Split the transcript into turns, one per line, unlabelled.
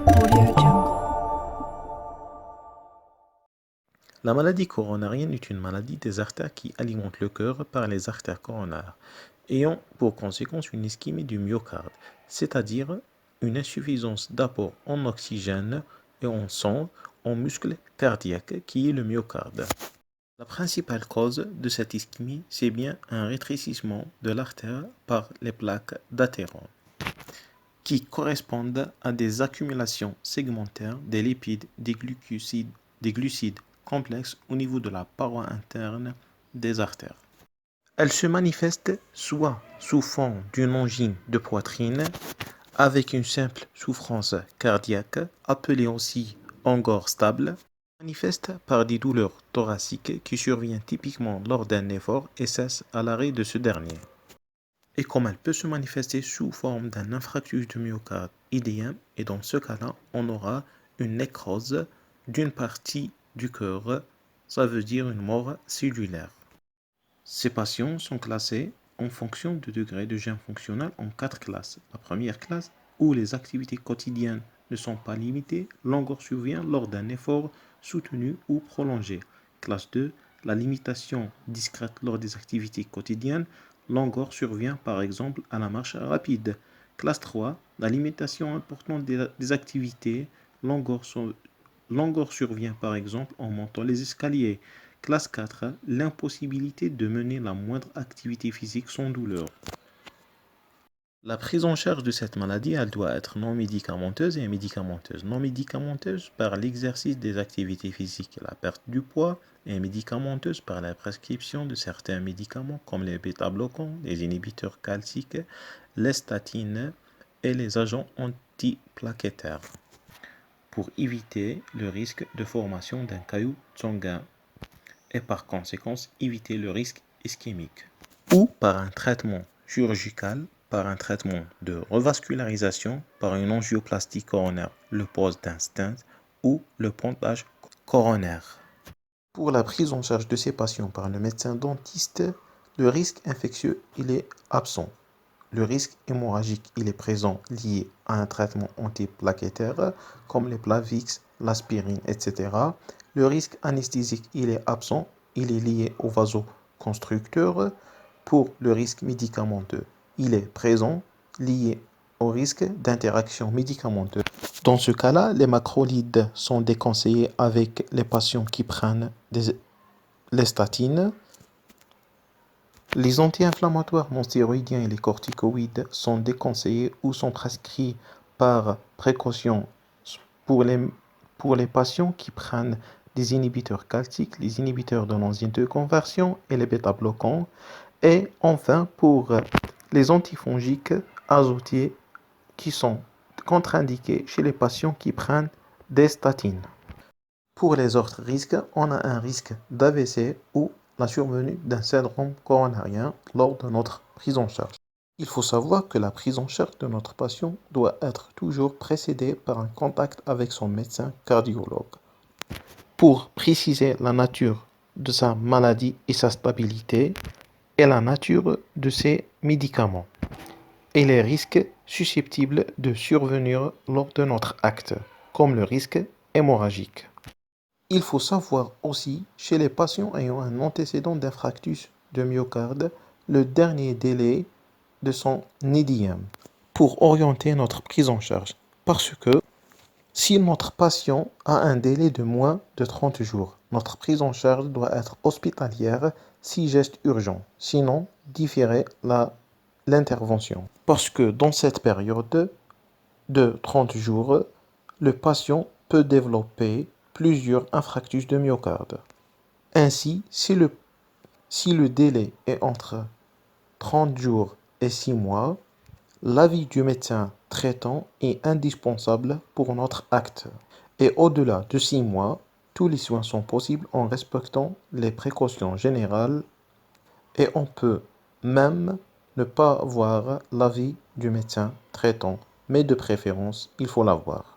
AudioJungle.
La maladie coronarienne est une maladie des artères qui alimente le cœur par les artères coronaires, ayant pour conséquence une ischémie du myocarde, c'est-à-dire une insuffisance d'apport en oxygène et en sang en muscle cardiaque qui est le myocarde. La principale cause de cette ischémie, c'est bien un rétrécissement de l'artère par les plaques d'athérome, qui correspondent à des accumulations segmentaires des lipides, des glucides complexes au niveau de la paroi interne des artères. Elle se manifeste soit sous forme d'une angine de poitrine avec une simple souffrance cardiaque, appelée aussi angor stable, manifeste par des douleurs thoraciques qui surviennent typiquement lors d'un effort et cessent à l'arrêt de ce dernier. Et comme elle peut se manifester sous forme d'un infarctus du myocarde idéum, et dans ce cas-là, on aura une nécrose d'une partie du cœur, ça veut dire une mort cellulaire. Ces patients sont classés en fonction du degré de gêne fonctionnel en 4 classes. La première classe, où les activités quotidiennes ne sont pas limitées, l'angor survient lors d'un effort soutenu ou prolongé. Classe 2, la limitation discrète lors des activités quotidiennes, l'angor survient par exemple à la marche rapide. Classe 3, la limitation importante des activités, l'angor survient par exemple en montant les escaliers. Classe 4, l'impossibilité de mener la moindre activité physique sans douleur. La prise en charge de cette maladie, elle doit être non médicamenteuse et médicamenteuse. Non médicamenteuse par l'exercice des activités physiques et la perte du poids, et médicamenteuse par la prescription de certains médicaments comme les bêta-bloquants, les inhibiteurs calciques, les statines et les agents antiplaquettaires pour éviter le risque de formation d'un caillot sanguin et par conséquent éviter le risque ischémique, ou par un traitement chirurgical, par un traitement de revascularisation, par une angioplastie coronaire, le pose d'un stent ou le pontage coronaire. Pour la prise en charge de ces patients par le médecin dentiste, le risque infectieux il est absent. Le risque hémorragique il est présent lié à un traitement antiplaquettaire comme les Plavix, l'aspirine, etc. Le risque anesthésique il est absent, il est lié au vasoconstricteur. Pour le risque médicamenteux, il est présent, lié au risque d'interaction médicamenteuse. Dans ce cas-là, les macrolides sont déconseillés avec les patients qui prennent les statines. Les anti-inflammatoires non stéroïdiens et les corticoïdes sont déconseillés ou sont prescrits par précaution pour les patients qui prennent des inhibiteurs calciques, les inhibiteurs de l'enzyme de conversion et les bêta-bloquants. Et enfin, pour les antifongiques azotiés qui sont contre-indiqués chez les patients qui prennent des statines. Pour les autres risques, on a un risque d'AVC ou la survenue d'un syndrome coronarien lors de notre prise en charge. Il faut savoir que la prise en charge de notre patient doit être toujours précédée par un contact avec son médecin cardiologue pour préciser la nature de sa maladie et sa stabilité et la nature de ses médicaments et les risques susceptibles de survenir lors de notre acte, comme le risque hémorragique. Il faut savoir aussi, chez les patients ayant un antécédent d'infarctus de myocarde, le dernier délai de son idiome pour orienter notre prise en charge. Parce que si notre patient a un délai de moins de 30 jours, notre prise en charge doit être hospitalière si geste urgent, sinon différer l'intervention. Parce que dans cette période de 30 jours, le patient peut développer plusieurs infarctus de myocarde. Ainsi, si le délai est entre 30 jours et 6 mois, l'avis du médecin traitant est indispensable pour notre acte. Et au-delà de 6 mois, tous les soins sont possibles en respectant les précautions générales et on peut même ne pas avoir l'avis du médecin traitant, mais de préférence, il faut l'avoir.